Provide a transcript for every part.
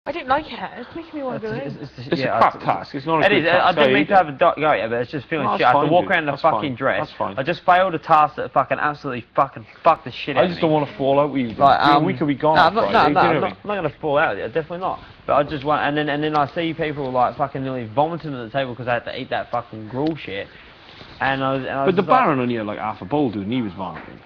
I didn't like it. It's making me want to go in. It's a crap task. It's not a good task. I didn't mean to have a go at it, but it's just feeling shit. I have to walk around in a fucking dress. That's fine. I just failed a task that fucking absolutely fucking fucked the shit out of me. I just don't want to fall out with you. Like, we could be gone. I'm not going to fall out with you. Definitely not. But I just want, and then I see people like fucking nearly vomiting at the table because they had to eat that fucking gruel shit. But the Baron only had like half a bowl, dude, and he was vomiting.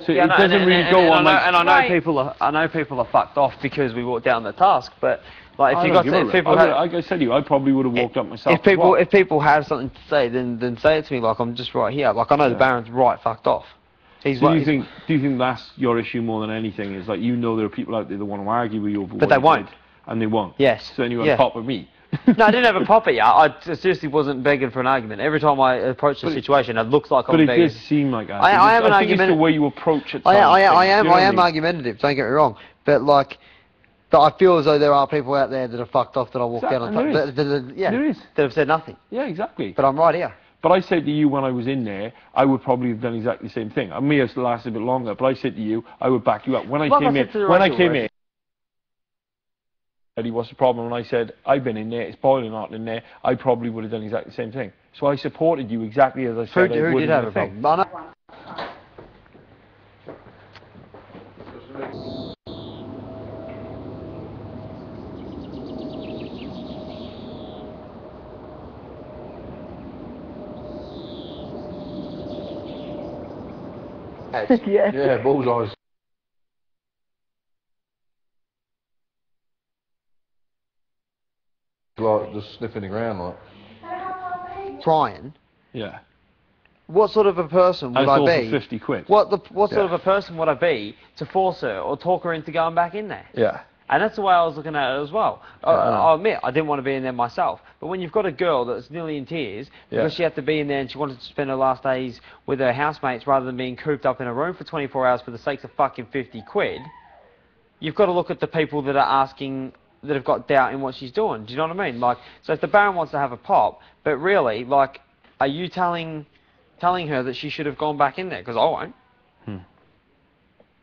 So yeah, it doesn't really go on. And I know people are fucked off because we walked down the task, but. Like if like I said to you, I probably would have walked up myself. If people have something to say, then say it to me. Like I'm just right here. Like I know the Baron's right fucked off. Do you think that's your issue more than anything? Is like you know there are people out there that want to argue with you over but they won't, and they won't. Yes. So then you had a pop with me. No, I didn't have a pop at you. I seriously wasn't begging for an argument. Every time I approached the situation, it looks like I'm begging. But it does seem like that. I am an argumentative. I think it's the way you approach it. I am argumentative. Don't get me wrong, but like. But I feel as though there are people out there that are fucked off that I walk down on top. There is. That have said nothing. Yeah, exactly. But I'm right here. But I said to you when I was in there, I would probably have done exactly the same thing. I may have lasted a bit longer, but I said to you, I would back you up. When I came in, Eddie, what's the problem? And I said, I've been in there, it's boiling hot in there, I probably would have done exactly the same thing. So I supported you exactly as I said I would. Who did have a problem? Yeah, bullseyes. Like just sniffing the ground, like. Trying. Yeah. What sort of a person would I be? For 50 quid. What sort of a person would I be to force her or talk her into going back in there? Yeah. And that's the way I was looking at it as well. I'll admit, I didn't want to be in there myself. But when you've got a girl that's nearly in tears because she had to be in there and she wanted to spend her last days with her housemates rather than being cooped up in a room for 24 hours for the sake of fucking 50 quid, you've got to look at the people that are asking, that have got doubt in what she's doing. Do you know what I mean? Like, so if the Baron wants to have a pop, but really, like, are you telling her that she should have gone back in there? Because I won't.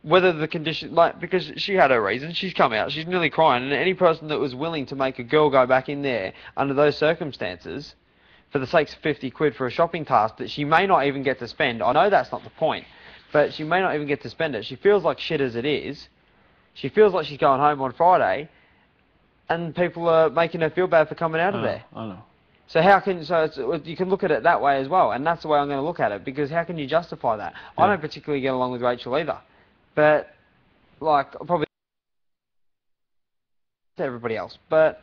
Whether the condition, like, because she had her reasons, she's come out, she's nearly crying, and any person that was willing to make a girl go back in there under those circumstances, for the sake of 50 quid for a shopping task that she may not even get to spend, I know that's not the point, but she may not even get to spend it. She feels like shit as it is. She feels like she's going home on Friday, and people are making her feel bad for coming out of there. I know. So you can look at it that way as well, and that's the way I'm going to look at it, because how can you justify that? I don't particularly get along with Rachel either. But, like, probably to everybody else. But,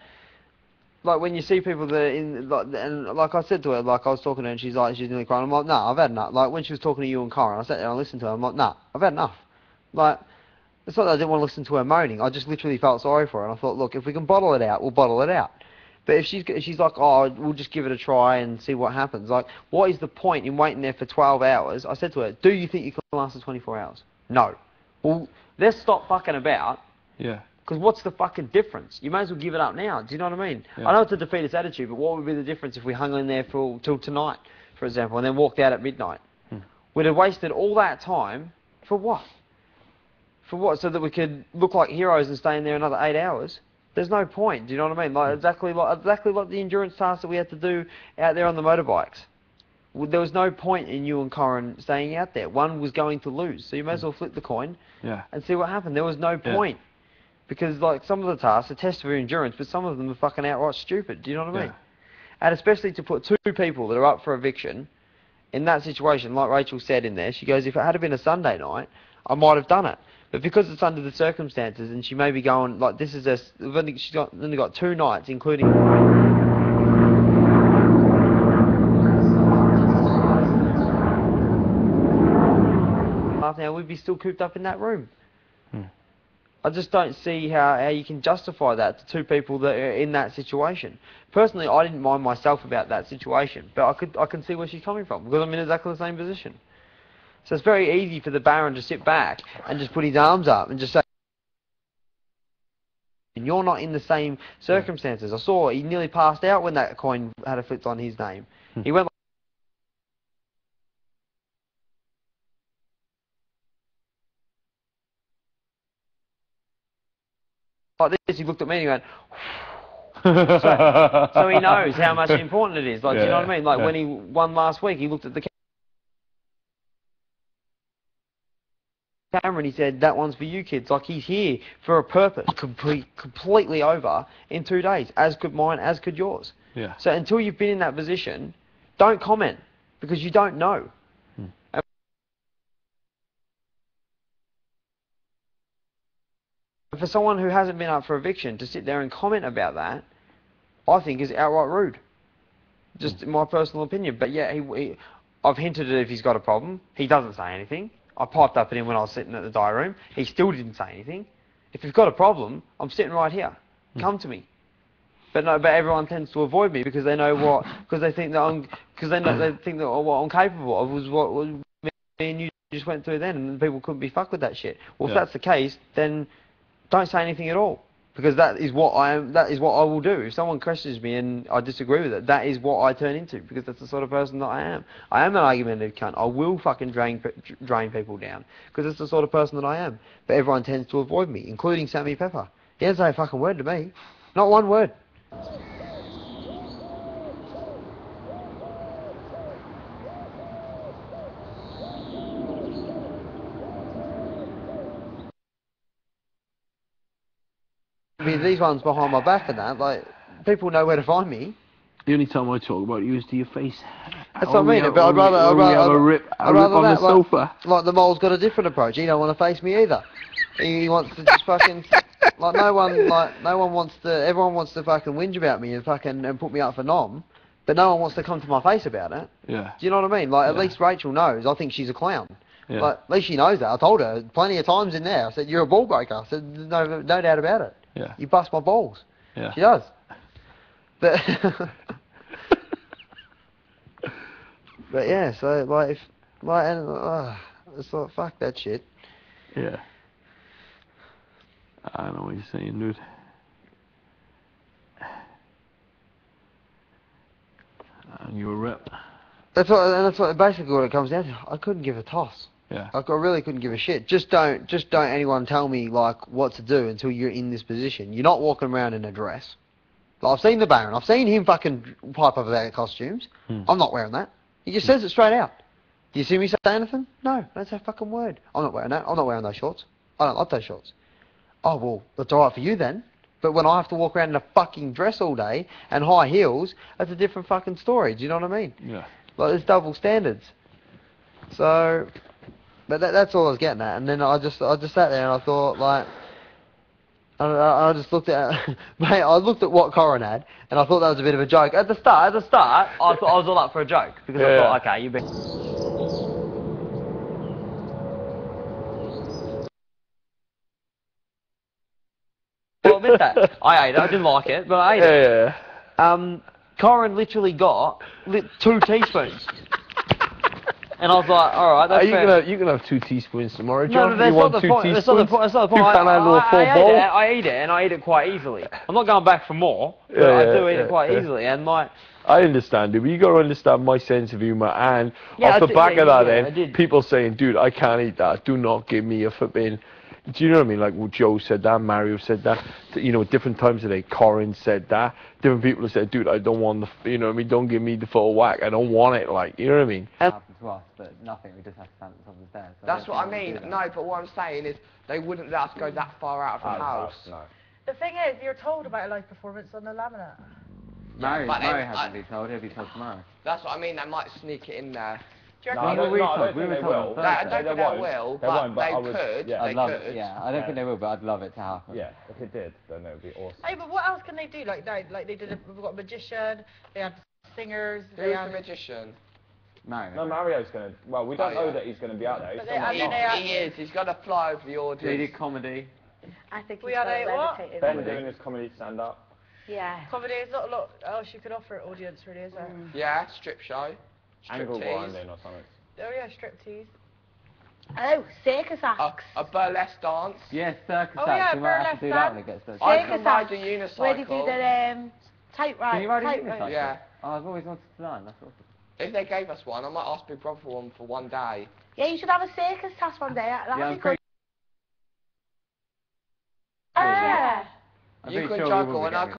like, when you see people that are in, like, and like I said to her, like, I was talking to her and she's nearly crying. I'm like, nah, I've had enough. Like, when she was talking to you and Corin, I sat there and listened to her. I'm like, nah, I've had enough. Like, it's not that I didn't want to listen to her moaning. I just literally felt sorry for her. And I thought, look, if we can bottle it out, we'll bottle it out. But if she's like, oh, we'll just give it a try and see what happens. Like, what is the point in waiting there for 12 hours? I said to her, do you think you can last the 24 hours? No. Well, let's stop fucking about. Yeah. Because what's the fucking difference? You may as well give it up now. Do you know what I mean? Yeah. I know it's a defeatist attitude, but what would be the difference if we hung in there till tonight, for example, and then walked out at midnight? We'd have wasted all that time for what? For what? So that we could look like heroes and stay in there another 8 hours? There's no point. Do you know what I mean? Like exactly like the endurance tasks that we had to do out there on the motorbikes. There was no point in you and Corin staying out there. One was going to lose, so you may as well flip the coin and see what happened. There was no point. Because, like, some of the tasks are tests for endurance, but some of them are fucking outright stupid. Do you know what I mean? And especially to put two people that are up for eviction in that situation, like Rachel said in there, she goes, if it had been a Sunday night, I might have done it. But because it's under the circumstances, and she may be going, like, this is she's only got 2 nights, including... now we'd be still cooped up in that room. I just don't see how you can justify that to 2 people that are in that situation. Personally, I didn't mind myself about that situation, but I can see where she's coming from, because I'm in exactly the same position. So it's very easy for the Baron to sit back and just put his arms up and just say, you're not in the same circumstances. I saw he nearly passed out when that coin had a flipped on his name. He went like this, he looked at me and he went, so he knows how much important it is. Like, do you know what I mean? Like, when he won last week, he looked at the camera and he said, that one's for you kids. Like, he's here for a purpose. Completely over in 2 days, as could mine, as could yours. Yeah. So until you've been in that position, don't comment, because you don't know. For someone who hasn't been up for eviction to sit there and comment about that, I think is outright rude. Just my personal opinion. But yeah, I've hinted at if he's got a problem. He doesn't say anything. I piped up at him when I was sitting at the diary room. He still didn't say anything. If you've got a problem, I'm sitting right here. Come to me. But no, but everyone tends to avoid me because they know what, because they think that they think that what I'm capable of was what me and you just went through then, and people couldn't be fucked with that shit. Well, if that's the case, then don't say anything at all, because that is what I am. That is what I will do. If someone questions me and I disagree with it, that is what I turn into, because that's the sort of person that I am. I am an argumentative cunt. I will fucking drain people down, because that's the sort of person that I am. But everyone tends to avoid me, including Sammy Pepper. He doesn't say a fucking word to me. Not one word. I mean, these ones behind my back and that, like, people know where to find me. The only time I talk about you is to your face. That's what I mean, but I'd rather have a rip on the sofa. Like the mole's got a different approach. He don't want to face me either. He wants to just fucking, no one wants to, everyone wants to fucking whinge about me and fucking and put me up for nom, but no one wants to come to my face about it. Yeah. Do you know what I mean? Like, at least Rachel knows I think she's a clown. Yeah. Like, at least she knows that. I told her plenty of times in there. I said, you're a ball breaker. I said, no doubt about it. Yeah. You bust my balls. Yeah. She does. But, but yeah, so like, it's like, fuck that shit. Yeah. I know what you're saying, dude. And you're a rep. That's basically what it comes down to. I couldn't give a toss. Yeah. Like, I really couldn't give a shit. Just don't anyone tell me, like, what to do until you're in this position. You're not walking around in a dress. Like, I've seen the Baron. I've seen him fucking pipe up about costumes. I'm not wearing that. He just says it straight out. Do you see me say anything? No, don't say a fucking word. I'm not wearing that. I'm not wearing those shorts. I don't like those shorts. Oh, well, that's alright for you then. But when I have to walk around in a fucking dress all day and high heels, that's a different fucking story. Do you know what I mean? Yeah. Like, there's double standards. So, but that's all I was getting at. And then I just sat there and I thought, like, I just looked at, mate, I looked at what Corin had, and I thought that was a bit of a joke. At the start, I thought I was all up for a joke, because I thought, okay, you've been... Well, I admit that. I ate it, I didn't like it, but I ate it. Yeah. Corin literally got 2 teaspoons. And I was like, alright, that's fair. You can have 2 teaspoons tomorrow, John. No, that's not the point. That's not the point. You can't handle a full bowl. I eat it, and I eat it quite easily. I'm not going back for more, but I do eat it quite easily. And my... I understand, dude, but you got to understand my sense of humour, and off the back of that, people saying, dude, I can't eat that. Do not give me a flipping... Do you know what I mean? Like, well, Joe said that, Mario said that, you know, different times of the day, Corin said that, different people have said, dude, I don't want the, you know what I mean, don't give me the full whack, I don't want it, like, you know what I mean? Happened to us, but nothing, we just have to stand at the top of the stairs. So that's what I mean, no, but what I'm saying is, they wouldn't let us go that far out of the house. No. The thing is, you're told about a live performance on the laminate. Mary hasn't been told, he'll be told tomorrow. That's what I mean, they might sneak it in there. Do you No, reckon I don't think they will. I don't think they will, but they could. I'd love it, yeah. I don't think they will, but I'd love it to happen. Yeah, if it did, then it would be awesome. Hey, but what else can they do? Like they did. We've got a magician. They had singers. Who's the magician? Mario. No, Mario's going to... Well, we don't know that he's going to be out there. He is. He's going to fly over the audience. He did comedy. I think we had a what? Ben doing his comedy stand-up. Yeah. Comedy is not a lot else you could offer an audience, really, is there? Yeah, strip show. Angle grinding or something. Oh yeah, striptease. Oh, circus acts. A burlesque dance. Yes, circus Oh, acts. yeah, You might have to do that when it gets to I can ride a unicycle. Where they do the tight ride. Can you ride a unicycle? Yeah. Oh, I've always wanted to learn, that's awesome. If they gave us one, I might ask Big Brother for one for one day. Yeah, you should have a circus task one day. That'd be good. Yeah. You pretty can sure we will juggle be and I getting